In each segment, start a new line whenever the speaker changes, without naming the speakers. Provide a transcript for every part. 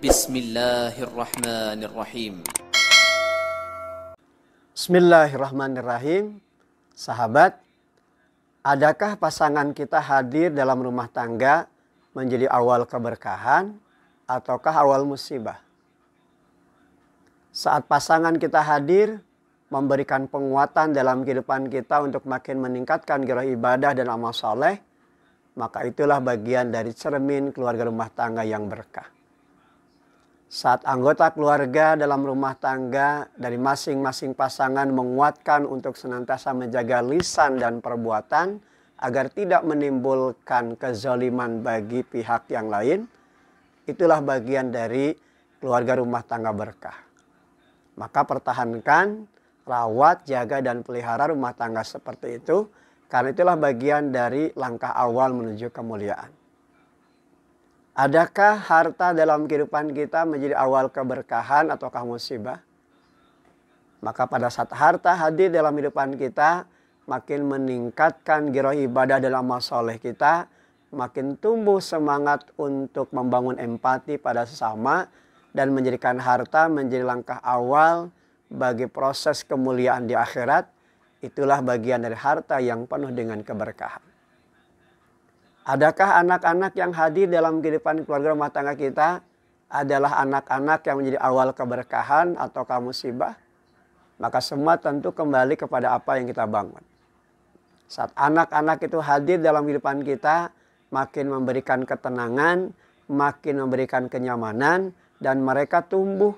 Bismillahirrahmanirrahim.
Bismillahirrahmanirrahim. Sahabat, adakah pasangan kita hadir dalam rumah tangga menjadi awal keberkahan ataukah awal musibah? Saat pasangan kita hadir, memberikan penguatan dalam kehidupan kita untuk makin meningkatkan gairah ibadah dan amal saleh, maka itulah bagian dari cermin keluarga rumah tangga yang berkah. Saat anggota keluarga dalam rumah tangga dari masing-masing pasangan menguatkan untuk senantiasa menjaga lisan dan perbuatan agar tidak menimbulkan kezaliman bagi pihak yang lain, itulah bagian dari keluarga rumah tangga berkah. Maka pertahankan, rawat, jaga, dan pelihara rumah tangga seperti itu, karena itulah bagian dari langkah awal menuju kemuliaan. Adakah harta dalam kehidupan kita menjadi awal keberkahan ataukah musibah? Maka pada saat harta hadir dalam kehidupan kita, makin meningkatkan gairah ibadah dalam amal soleh kita, makin tumbuh semangat untuk membangun empati pada sesama, dan menjadikan harta menjadi langkah awal bagi proses kemuliaan di akhirat. Itulah bagian dari harta yang penuh dengan keberkahan. Adakah anak-anak yang hadir dalam kehidupan keluarga rumah tangga kita adalah anak-anak yang menjadi awal keberkahan ataukah musibah? Maka semua tentu kembali kepada apa yang kita bangun. Saat anak-anak itu hadir dalam kehidupan kita, makin memberikan ketenangan, makin memberikan kenyamanan, dan mereka tumbuh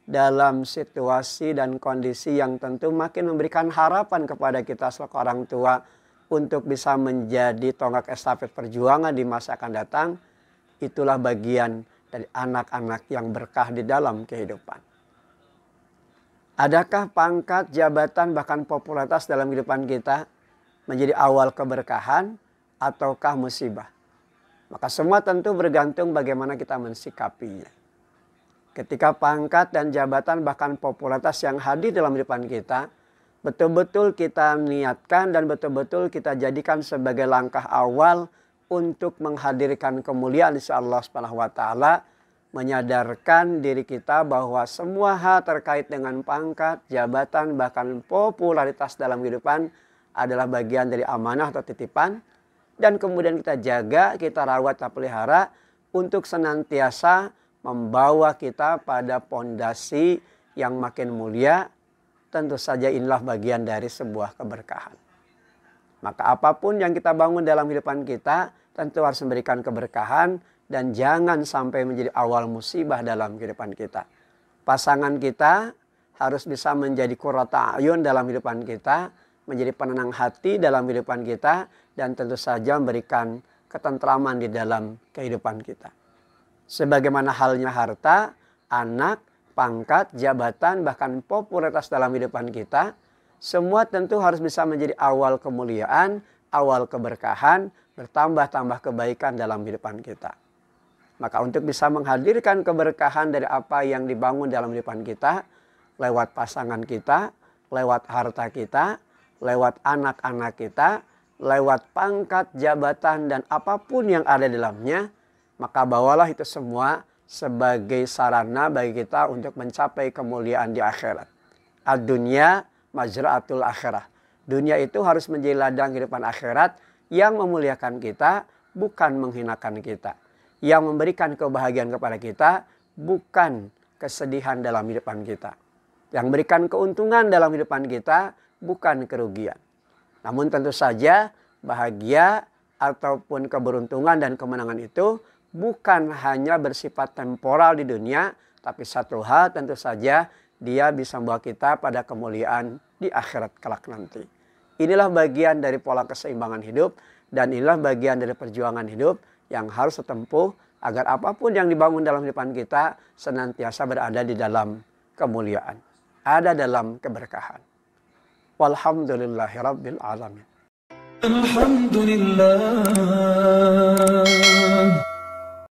dalam situasi dan kondisi yang tentu makin memberikan harapan kepada kita selaku orang tua untuk bisa menjadi tonggak estafet perjuangan di masa akan datang. Itulah bagian dari anak-anak yang berkah di dalam kehidupan. Adakah pangkat, jabatan, bahkan popularitas dalam kehidupan kita menjadi awal keberkahan ataukah musibah? Maka semua tentu bergantung bagaimana kita mensikapinya. Ketika pangkat dan jabatan bahkan popularitas yang hadir dalam kehidupan kita, betul-betul kita niatkan dan betul-betul kita jadikan sebagai langkah awal untuk menghadirkan kemuliaan di sisi Allah Subhanahu wa taala, menyadarkan diri kita bahwa semua hal terkait dengan pangkat, jabatan, bahkan popularitas dalam kehidupan adalah bagian dari amanah atau titipan, dan kemudian kita jaga, kita rawat, kita pelihara untuk senantiasa membawa kita pada pondasi yang makin mulia. Tentu saja inilah bagian dari sebuah keberkahan. Maka apapun yang kita bangun dalam kehidupan kita tentu harus memberikan keberkahan dan jangan sampai menjadi awal musibah dalam kehidupan kita. Pasangan kita harus bisa menjadi qurrata ayun dalam kehidupan kita, menjadi penenang hati dalam kehidupan kita, dan tentu saja memberikan ketentraman di dalam kehidupan kita. Sebagaimana halnya harta, anak, pangkat, jabatan, bahkan popularitas dalam kehidupan kita, semua tentu harus bisa menjadi awal kemuliaan, awal keberkahan, bertambah-tambah kebaikan dalam kehidupan kita. Maka untuk bisa menghadirkan keberkahan dari apa yang dibangun dalam kehidupan kita, lewat pasangan kita, lewat harta kita, lewat anak-anak kita, lewat pangkat, jabatan, dan apapun yang ada di dalamnya, maka bawalah itu semua sebagai sarana bagi kita untuk mencapai kemuliaan di akhirat. Ad-dunya majra'atul akhirah. Dunia itu harus menjadi ladang kehidupan akhirat yang memuliakan kita, bukan menghinakan kita. Yang memberikan kebahagiaan kepada kita, bukan kesedihan dalam kehidupan kita. Yang memberikan keuntungan dalam kehidupan kita, bukan kerugian. Namun tentu saja bahagia ataupun keberuntungan dan kemenangan itu bukan hanya bersifat temporal di dunia, tapi satu hal tentu saja dia bisa membawa kita pada kemuliaan di akhirat kelak nanti. Inilah bagian dari pola keseimbangan hidup dan inilah bagian dari perjuangan hidup yang harus ditempuh agar apapun yang dibangun dalam kehidupan kita senantiasa berada di dalam kemuliaan, ada dalam keberkahan. Walhamdulillahirabbil alamin.
Alhamdulillah.